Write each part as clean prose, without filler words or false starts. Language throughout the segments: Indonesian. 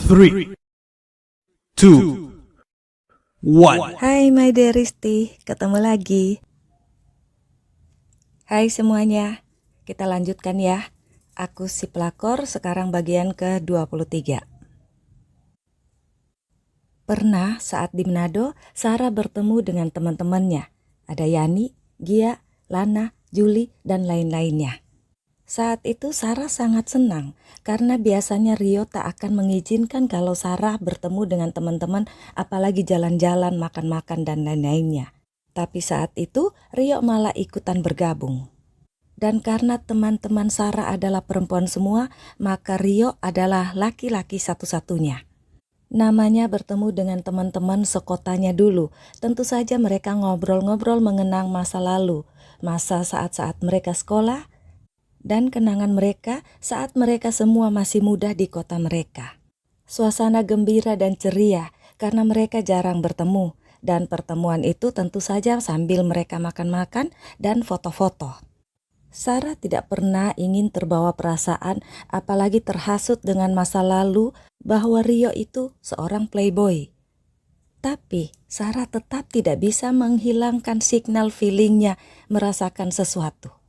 3, 2, 1. Hai my dear Risti, ketemu lagi. Hai semuanya, kita lanjutkan ya. Aku si pelakor, sekarang bagian ke-23. Pernah saat di Manado, Sarah bertemu dengan teman-temannya. Ada Yani, Gia, Lana, Juli, dan lain-lainnya. Saat itu Sarah sangat senang karena biasanya Rio tak akan mengizinkan kalau Sarah bertemu dengan teman-teman, apalagi jalan-jalan, makan-makan, dan lain-lainnya. Tapi saat itu Rio malah ikutan bergabung. Dan karena teman-teman Sarah adalah perempuan semua, maka Rio adalah laki-laki satu-satunya. Namanya bertemu dengan teman-teman sekotanya dulu. Tentu saja mereka ngobrol-ngobrol mengenang masa lalu, masa saat-saat mereka sekolah, dan kenangan mereka saat mereka semua masih muda di kota mereka. Suasana gembira dan ceria karena mereka jarang bertemu, dan pertemuan itu tentu saja sambil mereka makan-makan dan foto-foto. Sarah tidak pernah ingin terbawa perasaan, apalagi terhasut dengan masa lalu bahwa Rio itu seorang playboy. Tapi Sarah tetap tidak bisa menghilangkan signal feelingnya merasakan sesuatu.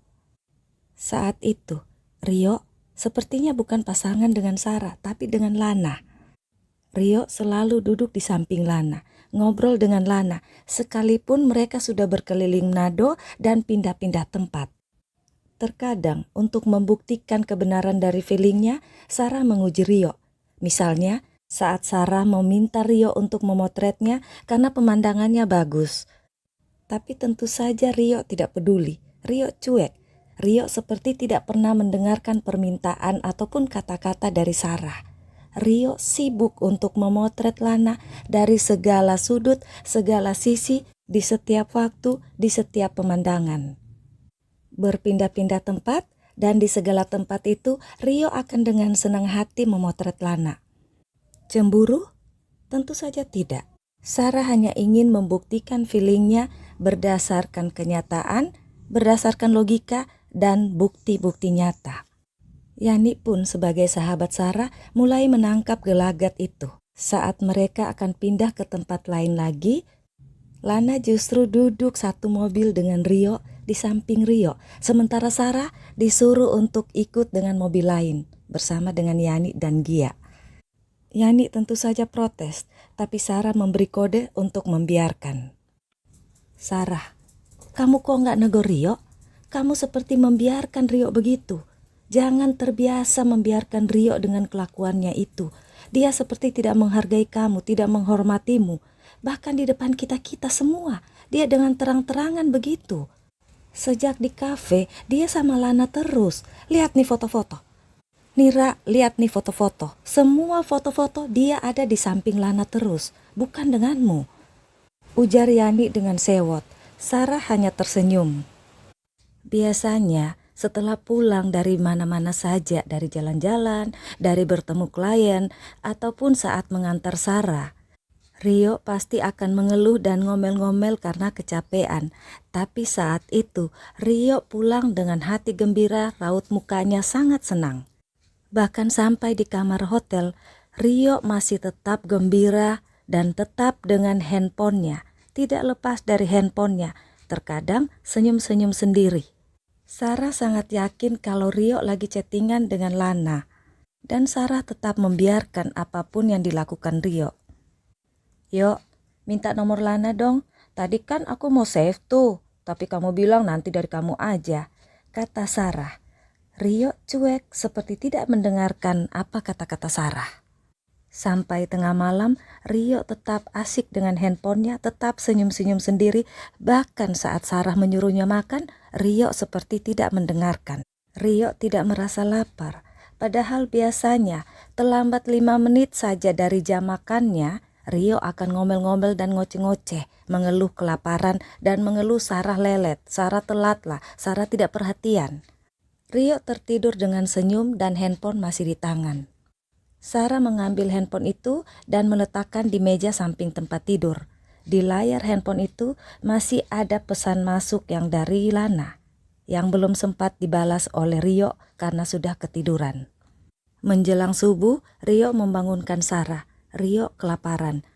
Saat itu, Rio sepertinya bukan pasangan dengan Sarah, tapi dengan Lana. Rio selalu duduk di samping Lana, ngobrol dengan Lana, sekalipun mereka sudah berkeliling Manado dan pindah-pindah tempat. Terkadang, untuk membuktikan kebenaran dari feelingnya, Sarah menguji Rio. Misalnya, saat Sarah meminta Rio untuk memotretnya karena pemandangannya bagus. Tapi tentu saja Rio tidak peduli, Rio cuek. Rio seperti tidak pernah mendengarkan permintaan ataupun kata-kata dari Sarah. Rio sibuk untuk memotret Lana dari segala sudut, segala sisi, di setiap waktu, di setiap pemandangan. Berpindah-pindah tempat, dan di segala tempat itu Rio akan dengan senang hati memotret Lana. Cemburu? Tentu saja tidak. Sarah hanya ingin membuktikan feelingnya berdasarkan kenyataan, berdasarkan logika, dan bukti-bukti nyata. Yani pun sebagai sahabat Sarah mulai menangkap gelagat itu. Saat mereka akan pindah ke tempat lain lagi, Lana justru duduk satu mobil dengan Rio di samping Rio, sementara Sarah disuruh untuk ikut dengan mobil lain bersama dengan Yani dan Gia. Yani tentu saja protes, tapi Sarah memberi kode untuk membiarkan. Sarah, kamu kok nggak negur Rio? Kamu seperti membiarkan Rio begitu. Jangan terbiasa membiarkan Rio dengan kelakuannya itu. Dia seperti tidak menghargai kamu, tidak menghormatimu. Bahkan di depan kita-kita semua, dia dengan terang-terangan begitu. Sejak di kafe, dia sama Lana terus. Lihat nih foto-foto. Nira, lihat nih foto-foto. Semua foto-foto dia ada di samping Lana terus, bukan denganmu. Ujar Yani dengan sewot. Sarah hanya tersenyum. Biasanya setelah pulang dari mana-mana saja, dari jalan-jalan, dari bertemu klien, ataupun saat mengantar Sarah, Rio pasti akan mengeluh dan ngomel-ngomel karena kecapean. Tapi saat itu Rio pulang dengan hati gembira, raut mukanya sangat senang. Bahkan sampai di kamar hotel, Rio masih tetap gembira dan tetap dengan handphonenya, tidak lepas dari handphonenya, terkadang senyum-senyum sendiri. Sarah sangat yakin kalau Rio lagi chattingan dengan Lana, dan Sarah tetap membiarkan apapun yang dilakukan Rio. Yuk, minta nomor Lana dong. Tadi kan aku mau save tuh, tapi kamu bilang nanti dari kamu aja, kata Sarah. Rio cuek seperti tidak mendengarkan apa kata-kata Sarah. Sampai tengah malam, Rio tetap asik dengan handphonenya, tetap senyum-senyum sendiri. Bahkan saat Sarah menyuruhnya makan, Rio seperti tidak mendengarkan. Rio tidak merasa lapar. Padahal biasanya terlambat 5 menit saja dari jam makannya, Rio akan ngomel-ngomel dan ngoceh-ngoceh, mengeluh kelaparan dan mengeluh Sarah lelet, Sarah telatlah, Sarah tidak perhatian. Rio tertidur dengan senyum dan handphone masih di tangan. Sarah mengambil handphone itu dan meletakkan di meja samping tempat tidur. Di layar handphone itu masih ada pesan masuk yang dari Lana, yang belum sempat dibalas oleh Rio karena sudah ketiduran. Menjelang subuh, Rio membangunkan Sarah. Rio kelaparan.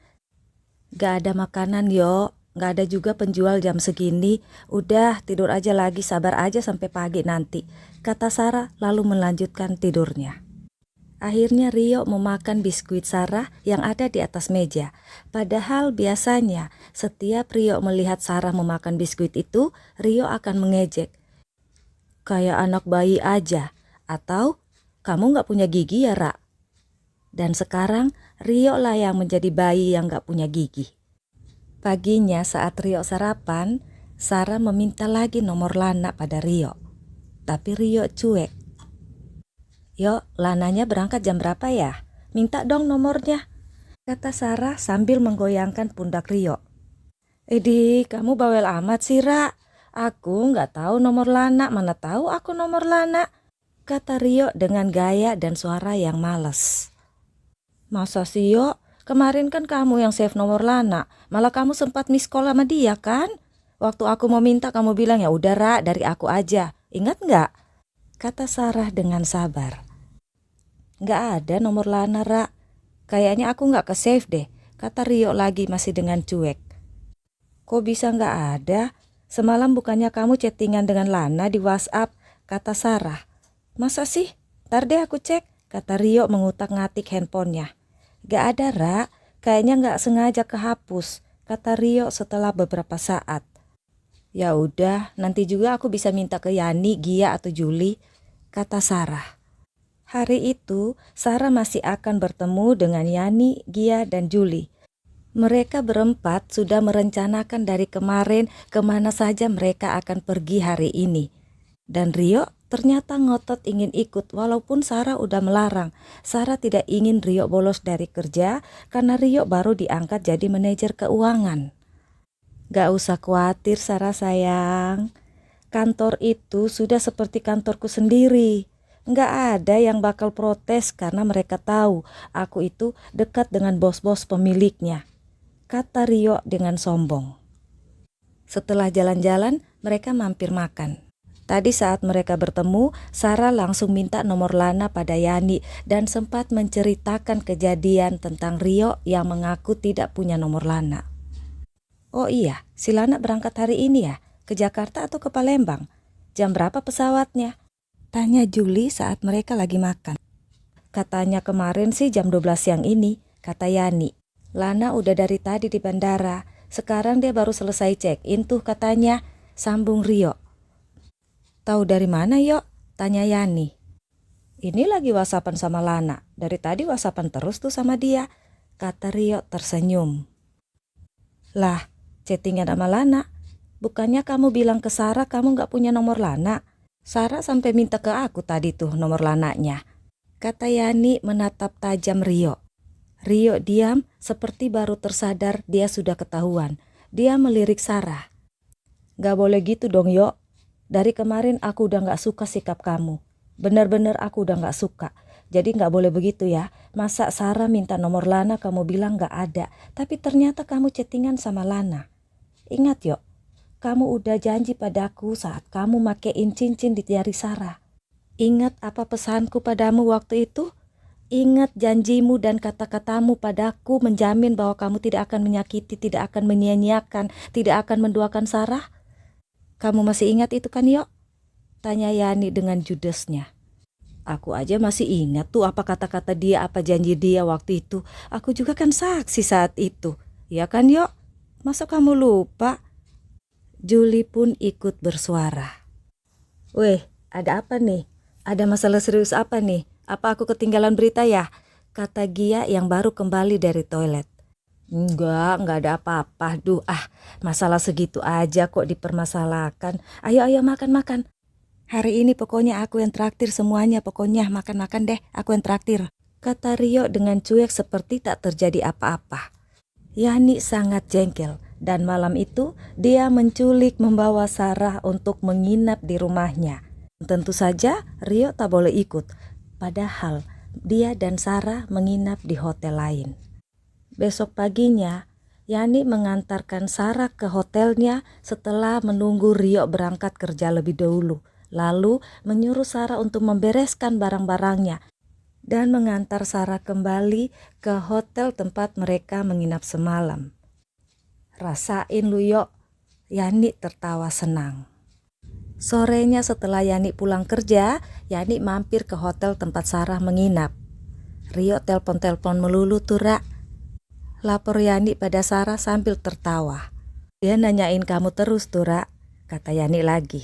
Gak ada makanan yo, gak ada juga penjual jam segini. Udah tidur aja lagi, sabar aja sampai pagi nanti, kata Sarah lalu melanjutkan tidurnya. Akhirnya Rio memakan biskuit Sarah yang ada di atas meja. Padahal biasanya setiap Rio melihat Sarah memakan biskuit itu, Rio akan mengejek. Kayak anak bayi aja, atau kamu gak punya gigi ya, Ra? Dan sekarang Rio lah yang menjadi bayi yang gak punya gigi. Paginya saat Rio sarapan, Sarah meminta lagi nomor Lana pada Rio. Tapi Rio cuek. Yuk, Lananya berangkat jam berapa ya? Minta dong nomornya, kata Sarah sambil menggoyangkan pundak Rio. Edi, kamu bawel amat sih, Ra. Aku nggak tahu nomor Lana, mana tahu aku nomor Lana, kata Rio dengan gaya dan suara yang males. Masa sih, Yo? Kemarin kan kamu yang save nomor Lana, malah kamu sempat miss call sama dia kan? Waktu aku mau minta kamu bilang ya udah, Ra, dari aku aja. Ingat nggak? Kata Sarah dengan sabar. Nggak ada nomor Lana, Ra. Kayaknya aku nggak ke-save deh, kata Rio lagi masih dengan cuek. Kok bisa nggak ada? Semalam bukannya kamu chattingan dengan Lana di WhatsApp, kata Sarah. Masa sih? Ntar deh aku cek, kata Rio mengutak-ngatik handphonenya. Nggak ada, Ra. Kayaknya nggak sengaja kehapus, kata Rio setelah beberapa saat. Ya udah, nanti juga aku bisa minta ke Yani, Gia atau Juli, kata Sarah. Hari itu, Sarah masih akan bertemu dengan Yani, Gia, dan Juli. Mereka berempat sudah merencanakan dari kemarin kemana saja mereka akan pergi hari ini. Dan Rio ternyata ngotot ingin ikut walaupun Sarah udah melarang. Sarah tidak ingin Rio bolos dari kerja karena Rio baru diangkat jadi manajer keuangan. Gak usah khawatir, Sarah sayang. Kantor itu sudah seperti kantorku sendiri. Nggak ada yang bakal protes karena mereka tahu aku itu dekat dengan bos-bos pemiliknya, kata Rio dengan sombong. Setelah jalan-jalan, mereka mampir makan. Tadi saat mereka bertemu, Sarah langsung minta nomor Lana pada Yani dan sempat menceritakan kejadian tentang Rio yang mengaku tidak punya nomor Lana. Oh iya, si Lana berangkat hari ini ya? Ke Jakarta atau ke Palembang? Jam berapa pesawatnya? Tanya Juli saat mereka lagi makan. Katanya kemarin sih jam 12 siang ini, kata Yani. Lana udah dari tadi di bandara, sekarang dia baru selesai check-in tuh katanya, sambung Rio. Tahu dari mana, Yo? Tanya Yani. Ini lagi whatsappan sama Lana, dari tadi whatsappan terus tuh sama dia, kata Rio tersenyum. Lah, chattingan sama Lana? Bukannya kamu bilang ke Sarah kamu gak punya nomor Lana? Sarah sampai minta ke aku tadi tuh nomor Lananya, kata Yani menatap tajam Rio. Rio diam seperti baru tersadar dia sudah ketahuan. Dia melirik Sarah. Gak boleh gitu dong, Yo. Dari kemarin aku udah gak suka sikap kamu. Bener-bener aku udah gak suka. Jadi gak boleh begitu ya. Masa Sarah minta nomor Lana kamu bilang gak ada, tapi ternyata kamu chattingan sama Lana. Ingat, Yo. Kamu udah janji padaku saat kamu makein cincin di jari Sarah. Ingat apa pesanku padamu waktu itu? Ingat janjimu dan kata-katamu padaku menjamin bahwa kamu tidak akan menyakiti, tidak akan menyia-nyiakan, tidak akan menduakan Sarah? Kamu masih ingat itu kan, Yo? Tanya Yani dengan judesnya. Aku aja masih ingat tuh apa kata-kata dia, apa janji dia waktu itu. Aku juga kan saksi saat itu. Ya kan, Yo? Masa kamu lupa? Juli pun ikut bersuara. Weh, ada apa nih? Ada masalah serius apa nih? Apa aku ketinggalan berita ya? Kata Gia yang baru kembali dari toilet. Enggak ada apa-apa. Duh, masalah segitu aja kok dipermasalahkan. Ayo makan. Hari ini pokoknya aku yang traktir semuanya, pokoknya makan deh, aku yang traktir, kata Rio dengan cuek seperti tak terjadi apa-apa. Yani sangat jengkel. Dan malam itu dia menculik membawa Sarah untuk menginap di rumahnya. Tentu saja Rio tak boleh ikut. Padahal dia dan Sarah menginap di hotel lain. Besok paginya Yani mengantarkan Sarah ke hotelnya setelah menunggu Rio berangkat kerja lebih dahulu. Lalu menyuruh Sarah untuk membereskan barang-barangnya. dan mengantar Sarah kembali ke hotel tempat mereka menginap semalam. Rasain lu Yok, Yani tertawa senang. Sorenya setelah Yani pulang kerja, Yani mampir ke hotel tempat Sarah menginap. Rio telpon-telpon melulu tuh Ra. Lapor Yani pada Sarah sambil tertawa. Dia nanyain kamu terus tuh Ra, kata Yani lagi.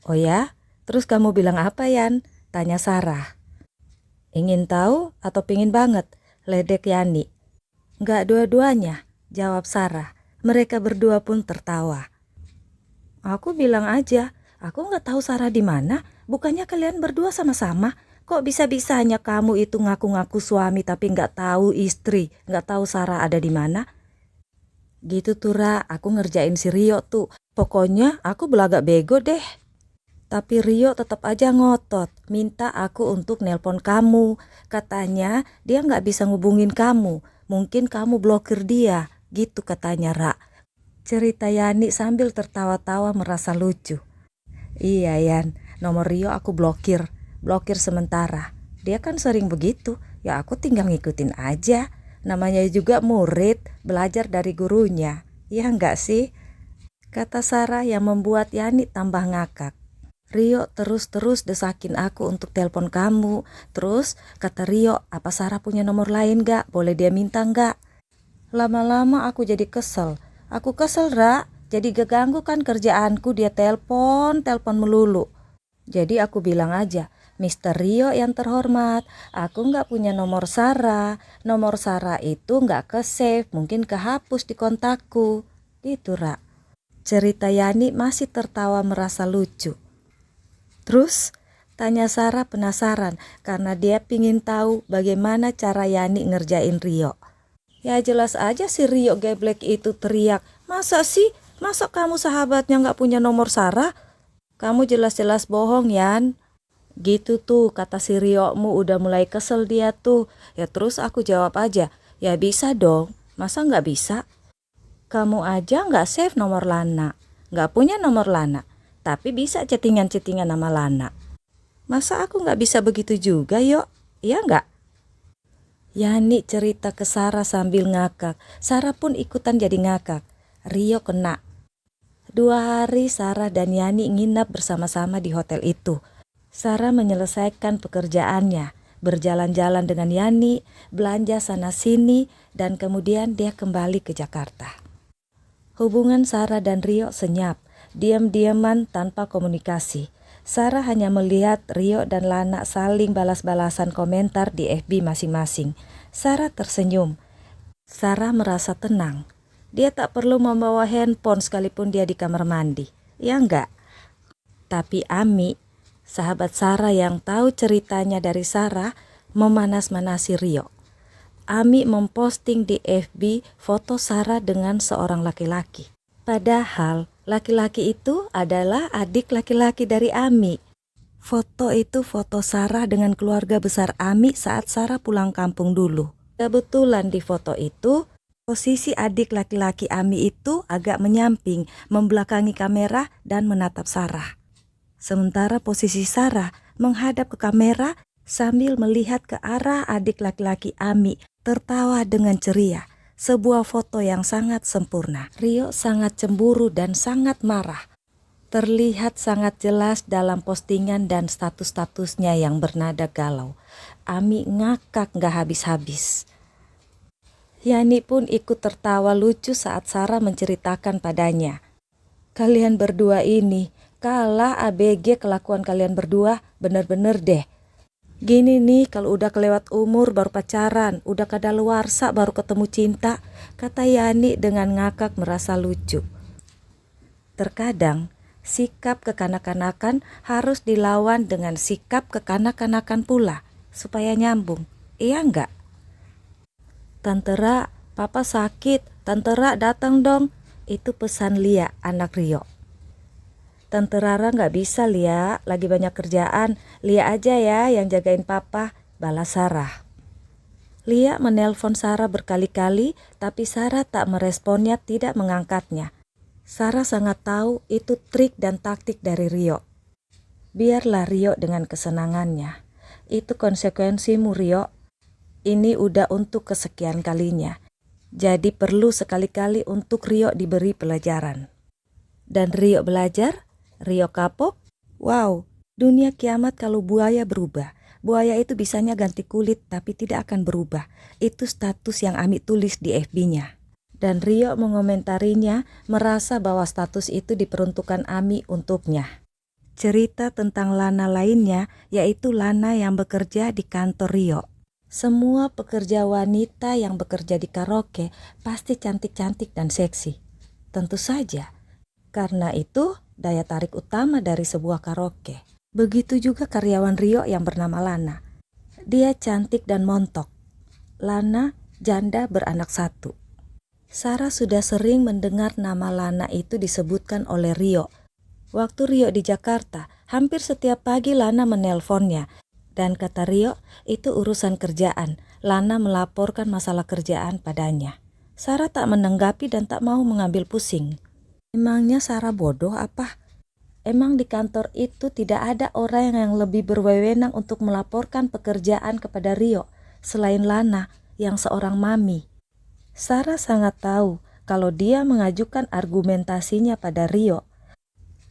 Oh ya? Terus kamu bilang apa Yan? Tanya Sarah. Ingin tahu atau pingin banget? Ledek Yani. Enggak dua-duanya, jawab Sarah. Mereka berdua pun tertawa. Aku bilang aja, aku nggak tahu Sarah di mana. Bukannya kalian berdua sama-sama? Kok bisa-bisanya kamu itu ngaku-ngaku suami tapi nggak tahu istri, nggak tahu Sarah ada di mana? Gitu tuh Ra, aku ngerjain si Rio tuh. Pokoknya aku belagak bego deh. Tapi Rio tetap aja ngotot, minta aku untuk nelpon kamu. Katanya dia nggak bisa ngubungin kamu, mungkin kamu blokir dia, gitu katanya Ra. Cerita Yani sambil tertawa-tawa merasa lucu. Iya Yan, nomor Rio aku blokir sementara. Dia kan sering begitu, ya aku tinggal ngikutin aja. Namanya juga murid, belajar dari gurunya. Ya enggak sih? Kata Sarah yang membuat Yani tambah ngakak. Rio terus-terus desakin aku untuk telepon kamu. Terus kata Rio, apa Sarah punya nomor lain gak? Boleh dia minta gak? Lama-lama aku jadi kesel. Aku kesel Ra, jadi ganggu kan kerjaanku, dia telepon melulu. Jadi aku bilang aja, Mister Rio yang terhormat, aku nggak punya nomor Sarah. Nomor Sarah itu nggak ke-save, mungkin kehapus di kontakku. Gitu Ra. Cerita Yani masih tertawa merasa lucu. Terus tanya Sarah penasaran karena dia pingin tahu bagaimana cara Yani ngerjain Rio. Ya jelas aja si Rio geblek itu teriak, masa sih? Masa kamu sahabatnya nggak punya nomor Sarah? Kamu jelas-jelas bohong Yan. Gitu tuh kata si Rio mu udah mulai kesel dia tuh. Ya terus aku jawab aja, ya bisa dong, masa nggak bisa? Kamu aja nggak save nomor Lana, nggak punya nomor Lana, tapi bisa chattingan-chattingan sama Lana. Masa aku nggak bisa begitu juga Yok? Iya nggak? Yani cerita ke Sarah sambil ngakak. Sarah pun ikutan jadi ngakak. Rio kena. 2 hari Sarah dan Yani nginap bersama-sama di hotel itu. Sarah menyelesaikan pekerjaannya, berjalan-jalan dengan Yani, belanja sana-sini, dan kemudian dia kembali ke Jakarta. Hubungan Sarah dan Rio senyap, diam-diaman tanpa komunikasi. Sarah hanya melihat Rio dan Lana saling balas-balasan komentar di FB masing-masing. Sarah tersenyum. Sarah merasa tenang. Dia tak perlu membawa handphone sekalipun dia di kamar mandi. Ya enggak? Tapi Ami, sahabat Sarah yang tahu ceritanya dari Sarah, memanas-manasi Rio. Ami memposting di FB foto Sarah dengan seorang laki-laki. Padahal laki-laki itu adalah adik laki-laki dari Ami. Foto itu foto Sarah dengan keluarga besar Ami saat Sarah pulang kampung dulu. Kebetulan di foto itu, posisi adik laki-laki Ami itu agak menyamping, membelakangi kamera dan menatap Sarah. Sementara posisi Sarah menghadap ke kamera sambil melihat ke arah adik laki-laki Ami, tertawa dengan ceria. Sebuah foto yang sangat sempurna. Rio sangat cemburu dan sangat marah. Terlihat sangat jelas dalam postingan dan status-statusnya yang bernada galau. Ami ngakak gak habis-habis. Yani pun ikut tertawa lucu saat Sarah menceritakan padanya. Kalian berdua ini, kalah ABG kelakuan kalian berdua, bener-bener deh. Gini nih kalau udah kelewat umur baru pacaran, udah kadaluarsa baru ketemu cinta, kata Yani dengan ngakak merasa lucu. Terkadang sikap kekanak-kanakan harus dilawan dengan sikap kekanak-kanakan pula, supaya nyambung, iya enggak? Tante Ra, papa sakit, Tante Ra datang dong, itu pesan Lia, anak Rio. Tante Rara gak bisa Lia, lagi banyak kerjaan. Lia aja ya yang jagain papa, balas Sarah. Lia menelpon Sarah berkali-kali, tapi Sarah tak meresponnya, tidak mengangkatnya. Sarah sangat tahu itu trik dan taktik dari Rio. Biarlah Rio dengan kesenangannya. Itu konsekuensimu, Rio. Ini udah untuk kesekian kalinya. Jadi perlu sekali-kali untuk Rio diberi pelajaran. Dan Rio belajar, Rio kapok. Wow, dunia kiamat kalau buaya berubah. Buaya itu bisanya ganti kulit tapi tidak akan berubah. Itu status yang Ami tulis di FB-nya. Dan Rio mengomentarinya, merasa bahwa status itu diperuntukkan Ami untuknya. Cerita tentang Lana lainnya yaitu Lana yang bekerja di kantor Rio. Semua pekerja wanita yang bekerja di karaoke pasti cantik-cantik dan seksi. Tentu saja, karena itu daya tarik utama dari sebuah karaoke. Begitu juga karyawan Rio yang bernama Lana. Dia cantik dan montok. Lana janda beranak 1. Sarah sudah sering mendengar nama Lana itu disebutkan oleh Rio. Waktu Rio di Jakarta, hampir setiap pagi Lana menelponnya. Dan kata Rio, itu urusan kerjaan. Lana melaporkan masalah kerjaan padanya. Sarah tak menanggapi dan tak mau mengambil pusing. Emangnya Sarah bodoh apa? Emang di kantor itu tidak ada orang yang lebih berwenang untuk melaporkan pekerjaan kepada Rio selain Lana yang seorang mami. Sarah sangat tahu kalau dia mengajukan argumentasinya pada Rio.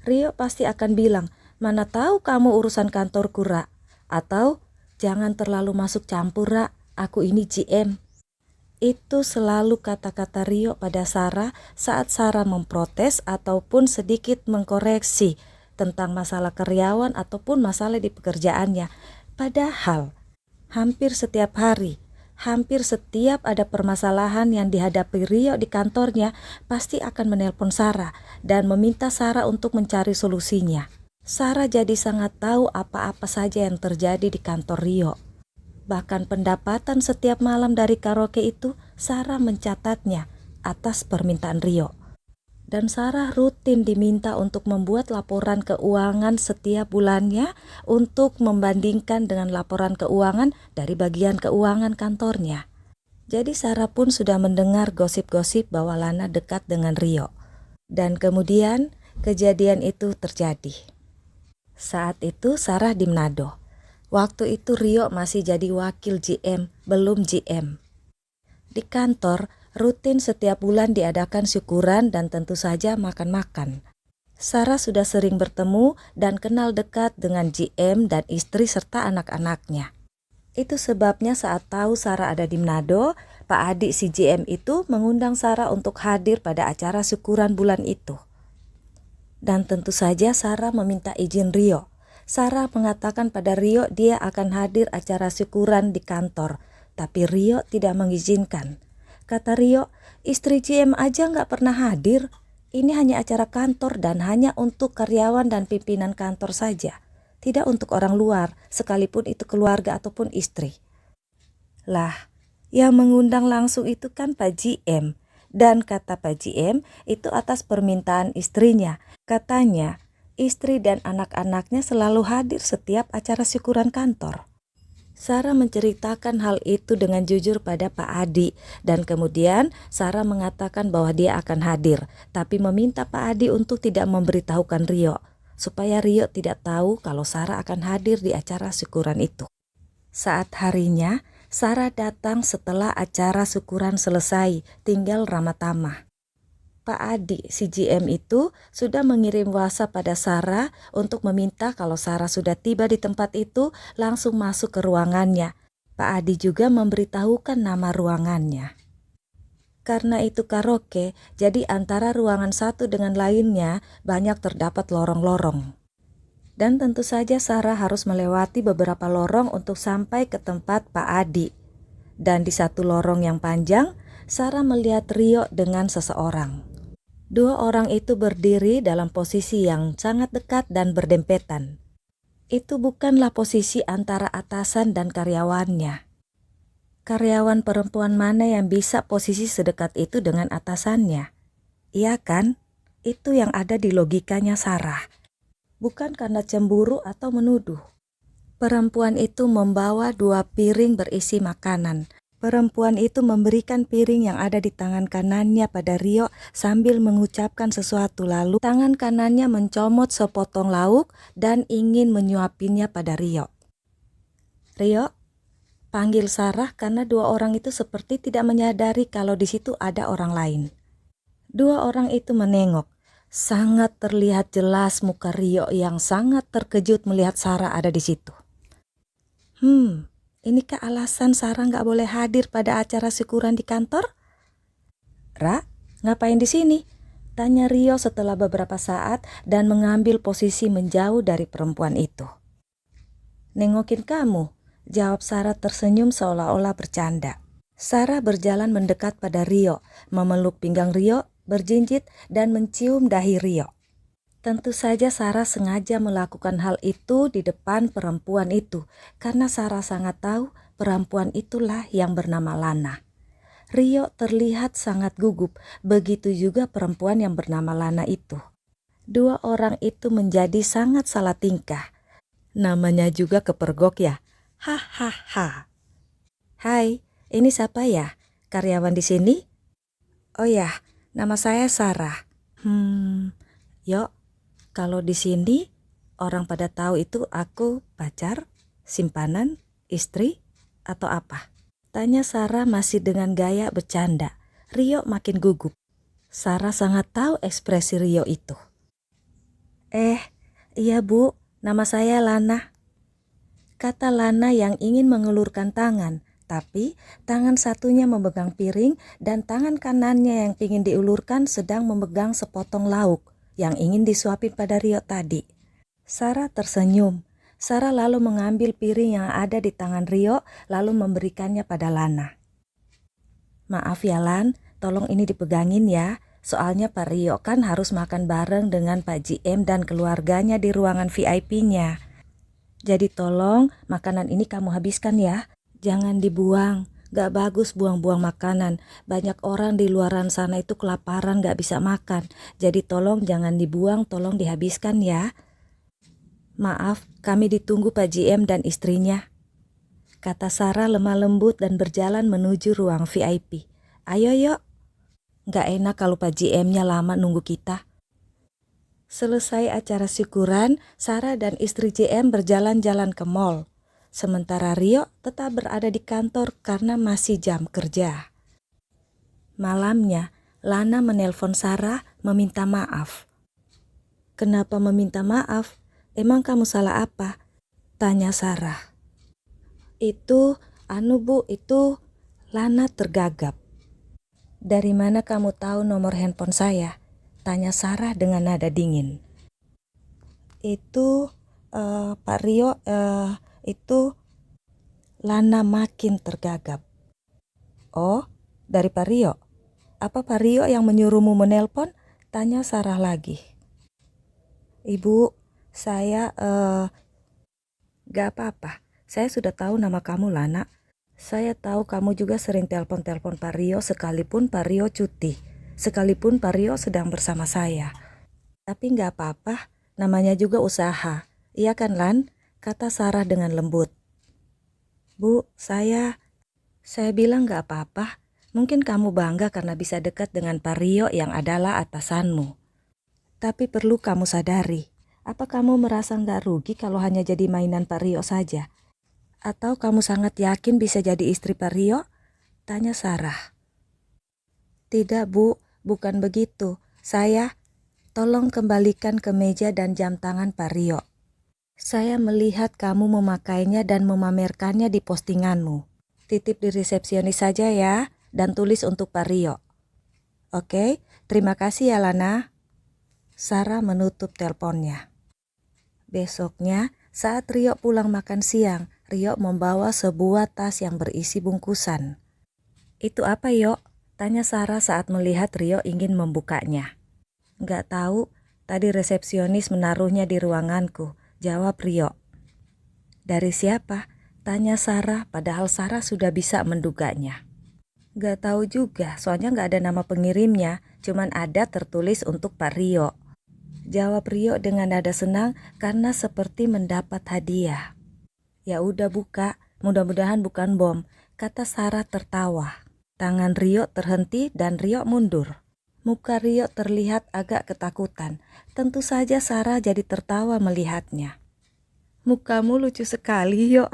Rio pasti akan bilang, mana tahu kamu urusan kantorku, Ra. Atau, jangan terlalu masuk campur, Ra. Aku ini GM. Itu selalu kata-kata Rio pada Sarah saat Sarah memprotes ataupun sedikit mengkoreksi tentang masalah karyawan ataupun masalah di pekerjaannya. Padahal, hampir setiap hari, hampir setiap ada permasalahan yang dihadapi Rio di kantornya, pasti akan menelpon Sarah dan meminta Sarah untuk mencari solusinya. Sarah jadi sangat tahu apa-apa saja yang terjadi di kantor Rio. Bahkan pendapatan setiap malam dari karaoke itu Sarah mencatatnya atas permintaan Rio. Dan Sarah rutin diminta untuk membuat laporan keuangan setiap bulannya untuk membandingkan dengan laporan keuangan dari bagian keuangan kantornya. Jadi Sarah pun sudah mendengar gosip-gosip bahwa Lana dekat dengan Rio. Dan kemudian kejadian itu terjadi. Saat itu Sarah di Manado. Waktu itu Rio masih jadi wakil GM, belum GM. Di kantor, rutin setiap bulan diadakan syukuran dan tentu saja makan-makan. Sarah sudah sering bertemu dan kenal dekat dengan GM dan istri serta anak-anaknya. Itu sebabnya saat tahu Sarah ada di Manado, Pak Adi si GM itu mengundang Sarah untuk hadir pada acara syukuran bulan itu. Dan tentu saja Sarah meminta izin Rio. Sarah mengatakan pada Rio dia akan hadir acara syukuran di kantor, tapi Rio tidak mengizinkan. Kata Rio, istri GM aja nggak pernah hadir. Ini hanya acara kantor dan hanya untuk karyawan dan pimpinan kantor saja. Tidak untuk orang luar, sekalipun itu keluarga ataupun istri. Lah, yang mengundang langsung itu kan Pak GM. Dan kata Pak GM itu atas permintaan istrinya. Katanya, istri dan anak-anaknya selalu hadir setiap acara syukuran kantor. Sarah menceritakan hal itu dengan jujur pada Pak Adi dan kemudian Sarah mengatakan bahwa dia akan hadir, tapi meminta Pak Adi untuk tidak memberitahukan Rio, supaya Rio tidak tahu kalau Sarah akan hadir di acara syukuran itu. Saat harinya, Sarah datang setelah acara syukuran selesai, tinggal ramah tamah. Pak Adi, si GM itu sudah mengirim WhatsApp pada Sarah untuk meminta kalau Sarah sudah tiba di tempat itu langsung masuk ke ruangannya. Pak Adi juga memberitahukan nama ruangannya. Karena itu karaoke, jadi antara ruangan satu dengan lainnya banyak terdapat lorong-lorong. Dan tentu saja Sarah harus melewati beberapa lorong untuk sampai ke tempat Pak Adi. Dan di satu lorong yang panjang, Sarah melihat Rio dengan seseorang. Dua orang itu berdiri dalam posisi yang sangat dekat dan berdempetan. Itu bukanlah posisi antara atasan dan karyawannya. Karyawan perempuan mana yang bisa posisi sedekat itu dengan atasannya? Iya kan? Itu yang ada di logikanya Sarah. Bukan karena cemburu atau menuduh. Perempuan itu membawa 2 piring berisi makanan. Perempuan itu memberikan piring yang ada di tangan kanannya pada Rio sambil mengucapkan sesuatu, lalu tangan kanannya mencomot sepotong lauk dan ingin menyuapinya pada Rio. Rio, panggil Sarah karena dua orang itu seperti tidak menyadari kalau di situ ada orang lain. Dua orang itu menengok. Sangat terlihat jelas muka Rio yang sangat terkejut melihat Sarah ada di situ. Inikah alasan Sarah nggak boleh hadir pada acara syukuran di kantor? Ra, ngapain di sini? Tanya Rio setelah beberapa saat dan mengambil posisi menjauh dari perempuan itu. Nengokin kamu, jawab Sarah tersenyum seolah-olah bercanda. Sarah berjalan mendekat pada Rio, memeluk pinggang Rio, berjinjit dan mencium dahi Rio. Tentu saja Sarah sengaja melakukan hal itu di depan perempuan itu, karena Sarah sangat tahu perempuan itulah yang bernama Lana. Rio terlihat sangat gugup, begitu juga perempuan yang bernama Lana itu. Dua orang itu menjadi sangat salah tingkah. Namanya juga kepergok ya. Hahaha. Hai, ini siapa ya? Karyawan di sini? Oh ya, nama saya Sarah. Yuk. Kalau di sini orang pada tahu itu aku pacar, simpanan, istri, atau apa? Tanya Sarah masih dengan gaya bercanda. Rio makin gugup. Sarah sangat tahu ekspresi Rio itu. Iya Bu, nama saya Lana. Kata Lana yang ingin mengelurkan tangan, tapi tangan satunya memegang piring dan tangan kanannya yang ingin diulurkan sedang memegang sepotong lauk yang ingin disuapin pada Rio tadi. Sarah tersenyum. Sarah lalu mengambil piring yang ada di tangan Rio lalu memberikannya pada Lana. Maaf ya Lan, tolong ini dipegangin ya. Soalnya Pak Rio kan harus makan bareng dengan Pak GM dan keluarganya di ruangan VIP-nya. Jadi tolong makanan ini kamu habiskan ya. Jangan dibuang. Gak bagus buang-buang makanan. Banyak orang di luaran sana itu kelaparan gak bisa makan. Jadi tolong jangan dibuang, tolong dihabiskan ya. Maaf, kami ditunggu Pak GM dan istrinya. Kata Sarah lemah lembut dan berjalan menuju ruang VIP. Ayo yuk. Gak enak kalau Pak GM-nya lama nunggu kita. Selesai acara syukuran, Sarah dan istri GM berjalan-jalan ke mall. Sementara Rio tetap berada di kantor karena masih jam kerja. Malamnya, Lana menelpon Sarah meminta maaf. Kenapa meminta maaf? Emang kamu salah apa? Tanya Sarah. Itu Lana tergagap. Dari mana kamu tahu nomor handphone saya? Tanya Sarah dengan nada dingin. Pak Rio, itu Lana makin tergagap. Oh, dari Pak Rio? Apa Pak Rio yang menyuruhmu menelpon? Tanya Sarah lagi. Ibu, saya gak apa-apa. Saya sudah tahu nama kamu Lana. Saya tahu kamu juga sering telepon-telepon Pak Rio sekalipun Pak Rio cuti. Sekalipun Pak Rio sedang bersama saya. Tapi gak apa-apa, namanya juga usaha. Iya kan Lan? Kata Sarah dengan lembut. Bu, saya bilang gak apa-apa. Mungkin kamu bangga karena bisa dekat dengan Pak Rio yang adalah atasanmu. Tapi perlu kamu sadari, apa kamu merasa gak rugi kalau hanya jadi mainan Pak Rio saja? Atau kamu sangat yakin bisa jadi istri Pak Rio? Tanya Sarah. Tidak Bu, bukan begitu. Tolong kembalikan kemeja dan jam tangan Pak Rio. Saya melihat kamu memakainya dan memamerkannya di postinganmu. Titip di resepsionis saja ya, dan tulis untuk Pak Rio. Oke, terima kasih ya Lana. Sarah menutup teleponnya. Besoknya, saat Rio pulang makan siang, Rio membawa sebuah tas yang berisi bungkusan. Itu apa Yo? Tanya Sarah saat melihat Rio ingin membukanya. Nggak tahu, tadi resepsionis menaruhnya di ruanganku, jawab Rio. Dari siapa? Tanya Sarah, padahal Sarah sudah bisa menduganya. Nggak tahu juga, soalnya nggak ada nama pengirimnya, cuman ada tertulis untuk Pak Rio. Jawab Rio dengan nada senang karena seperti mendapat hadiah. Ya udah buka, mudah-mudahan bukan bom, kata Sarah tertawa. Tangan Rio terhenti dan Rio mundur. Muka Rio terlihat agak ketakutan. Tentu saja Sarah jadi tertawa melihatnya. Mukamu lucu sekali, Yok.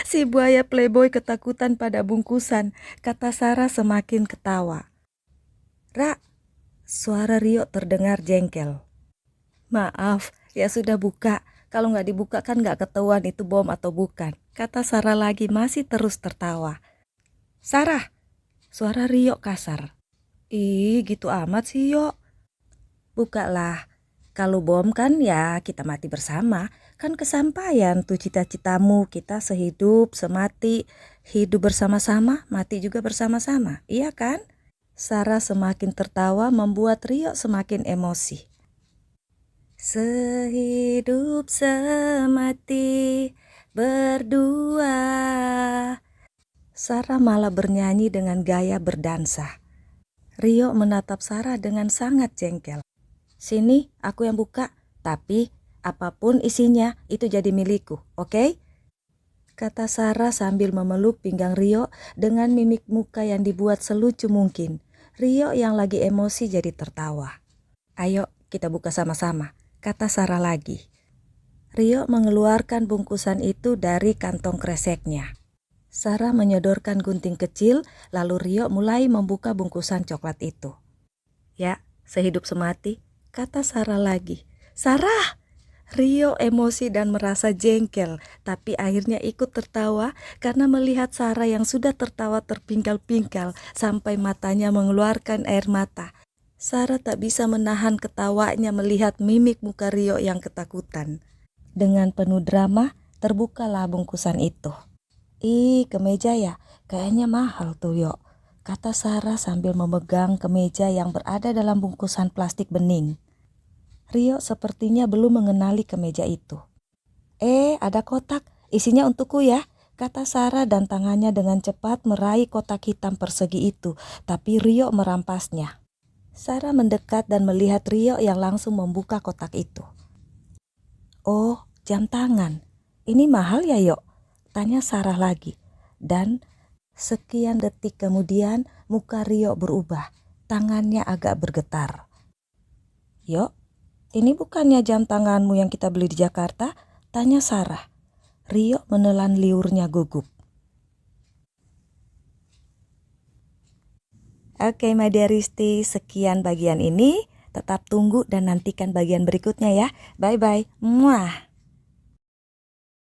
Si buaya playboy ketakutan pada bungkusan, kata Sarah semakin ketawa. Ra, suara Rio terdengar jengkel. Maaf, ya sudah buka. Kalau nggak dibuka kan nggak ketahuan itu bom atau bukan, kata Sarah lagi masih terus tertawa. Sarah, suara Rio kasar. Ih, gitu amat sih, Yok. Bukalah. Kalau bom kan ya kita mati bersama. Kan kesampaian tuh cita-citamu, kita sehidup, semati, hidup bersama-sama, mati juga bersama-sama. Iya kan? Sarah semakin tertawa membuat Rio semakin emosi. Sehidup semati berdua. Sarah malah bernyanyi dengan gaya berdansa. Rio menatap Sarah dengan sangat jengkel. Sini, aku yang buka, tapi apapun isinya itu jadi milikku, oke? Kata Sarah sambil memeluk pinggang Rio dengan mimik muka yang dibuat selucu mungkin. Rio yang lagi emosi jadi tertawa. Ayo kita buka sama-sama, kata Sarah lagi. Rio mengeluarkan bungkusan itu dari kantong kreseknya. Sarah menyodorkan gunting kecil, lalu Rio mulai membuka bungkusan coklat itu. Ya, sehidup semati, kata Sarah lagi. Sarah! Rio emosi dan merasa jengkel, tapi akhirnya ikut tertawa karena melihat Sarah yang sudah tertawa terpingkal-pingkal sampai matanya mengeluarkan air mata. Sarah tak bisa menahan ketawanya melihat mimik muka Rio yang ketakutan. Dengan penuh drama, terbukalah bungkusan itu. Ih, kemeja ya? Kayaknya mahal tuh, Yok, kata Sarah sambil memegang kemeja yang berada dalam bungkusan plastik bening. Rio sepertinya belum mengenali kemeja itu. Ada kotak, isinya untukku ya, kata Sarah dan tangannya dengan cepat meraih kotak hitam persegi itu, tapi Rio merampasnya. Sarah mendekat dan melihat Rio yang langsung membuka kotak itu. Oh, jam tangan. Ini mahal ya, Yok? Tanya Sarah lagi. Dan sekian detik kemudian muka Rio berubah. Tangannya agak bergetar. Yok, ini bukannya jam tanganmu yang kita beli di Jakarta? Tanya Sarah. Rio menelan liurnya gugup. Oke, my dearisti, sekian bagian ini. Tetap tunggu dan nantikan bagian berikutnya ya. Bye-bye. Muah.